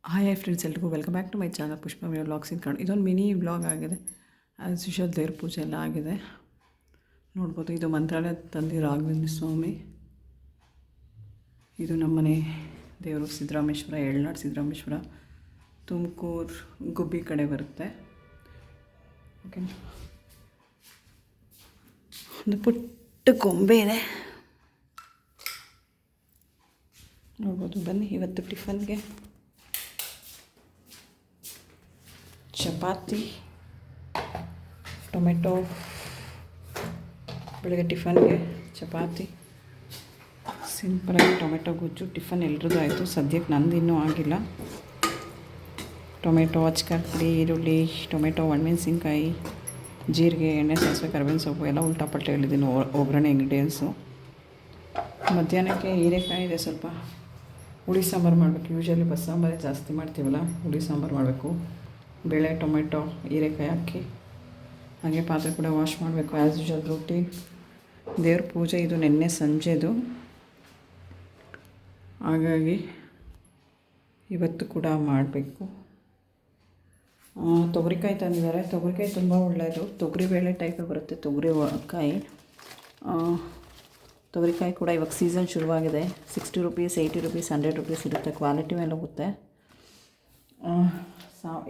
Hi friends, ಎಲ್ರಿಗೂ welcome back to my channel Pushpa V vlogs in Kannada. ಇದೊಂದು mini vlog ಆಗಿದೆ. As usual ದೇವ್ರ ಪೂಜೆ ಎಲ್ಲ ಆಗಿದೆ, ನೋಡ್ಬೋದು. ಇದು ಮಂತ್ರಾಲಯ ತಂದೆ ರಾಘವೇಂದ್ರ ಸ್ವಾಮಿ. ಇದು ನಮ್ಮನೆ ದೇವರು ಸಿದ್ದರಾಮೇಶ್ವರ, ಎಳ್ನಾಡು ಸಿದ್ದರಾಮೇಶ್ವರ, ತುಮಕೂರು ಗುಬ್ಬಿ ಕಡೆ ಬರುತ್ತೆ. ಓಕೆ, ಒಂದು ಪುಟ್ಟ ಗೊಂಬೆ ಇದೆ, ನೋಡ್ಬೋದು. ಬನ್ನಿ, ಇವತ್ತು ಟಿಫನ್ಗೆ ಚಪಾತಿ, ಟೊಮೆಟೊ. ಬೆಳಗ್ಗೆ ಟಿಫನ್ಗೆ ಚಪಾತಿ, ಸಿಂಪಲಾಗಿ ಟೊಮೆಟೊ ಗೊಜ್ಜು. ಟಿಫನ್ ಎಲ್ರದ್ದು ಆಯಿತು, ಸದ್ಯಕ್ಕೆ ನಂದು ಇನ್ನೂ ಆಗಿಲ್ಲ. ಟೊಮೆಟೊ, ಅಚ್ಕಾಯಿ, ಈರುಳ್ಳಿ, ಟೊಮೆಟೊ, ಒಣಮೆಣಸಿನ್ಕಾಯಿ, ಜೀರಿಗೆ, ಎಣ್ಣೆ, ಸಾಸಿವೆ, ಕರಿಬೇವಿನ ಸೊಪ್ಪು ಎಲ್ಲ ಉಲ್ಟಾಪಲ್ಟೆ ಹೇಳಿದ್ದೀನಿ. ಒಗ್ಗರಣೆ ಇಂಗ್ರೀಡಿಯೆಂಟ್ಸು. ಮಧ್ಯಾಹ್ನಕ್ಕೆ ಹೀರೆಕಾಯಿ ಇದೆ, ಸ್ವಲ್ಪ ಹುಳಿ ಸಾಂಬಾರು ಮಾಡಬೇಕು. ಯೂಶ್ವಲಿ ಬಸ್ಸಾಂಬಾರೇ ಜಾಸ್ತಿ ಮಾಡ್ತೀವಲ್ಲ, ಹುಳಿ ಸಾಂಬಾರು ಮಾಡಬೇಕು. ಬೇಳೆ, ಟೊಮೆಟೊ, ಹೀರೆಕಾಯಿ ಹಾಕಿ. ಹಾಗೆ ಪಾತ್ರೆ ಕೂಡ ವಾಶ್ ಮಾಡಬೇಕು, ಆ್ಯಸ್ ಯೂಶುವಲ್ ರೂಟೀನ್. ದೇವ್ರ ಪೂಜೆ ಇದು ನಿನ್ನೆ ಸಂಜೆದು, ಹಾಗಾಗಿ ಇವತ್ತು ಕೂಡ ಮಾಡಬೇಕು. ತೊಗರಿಕಾಯಿ ತಂದಿದ್ದಾರೆ. ತೊಗರಿಕಾಯಿ ತುಂಬ ಒಳ್ಳೆಯದು, ತೊಗರಿಬೇಳೆ ಟೈಪೇ ಬರುತ್ತೆ. ತೊಗರಿಕಾಯಿ ತೊಗರಿಕಾಯಿ ಕೂಡ ಇವಾಗ ಸೀಸನ್ ಶುರುವಾಗಿದೆ. 60 ರುಪೀಸ್, 80 ರುಪೀಸ್, 100 ರುಪೀಸ್ ಇರುತ್ತೆ. ಕ್ವಾಲಿಟಿ ಮೇಲೆ ಹೋಗುತ್ತೆ.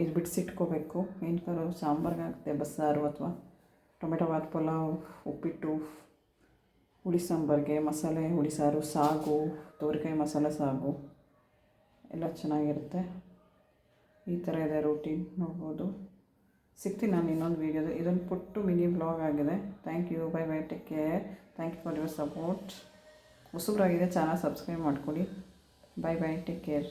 ಇದು ಬಿಡಿಸಿಟ್ಕೋಬೇಕು. ಏನಕ್ಕಾದ್ರು ಸಾಂಬಾರ್ಗೆ ಆಗುತ್ತೆ, ಬಸ್ಸಾರು ಅಥವಾ ಟೊಮೆಟೊ ಬಾತ್, ಪಲಾವ್, ಉಪ್ಪಿಟ್ಟು, ಹುಳಿ ಸಾಂಬಾರಿಗೆ, ಮಸಾಲೆ ಹುಳಿ ಸಾರು, ಸಾಗು, ತೊಗರಿಕಾಯಿ ಮಸಾಲೆ ಸಾಗು ಎಲ್ಲ ಚೆನ್ನಾಗಿರುತ್ತೆ. ಈ ಥರ ಇದೆ ರೂಟೀನ್, ನೋಡ್ಬೋದು. ಸಿಗ್ತೀನಿ ನಾನು ಇನ್ನೊಂದು ವೀಡಿಯೋದು. ಇದೊಂದು ಪುಟ್ಟು ಮಿನಿ ವ್ಲಾಗ್ ಆಗಿದೆ. Thank you, bye bye, take care. Thank you for your support. ಹೊಸಬ್ರಾಗಿದೆ, ಚಾನಲ್ ಸಬ್ಸ್ಕ್ರೈಬ್ ಮಾಡ್ಕೊಳ್ಳಿ. Bye bye, take care.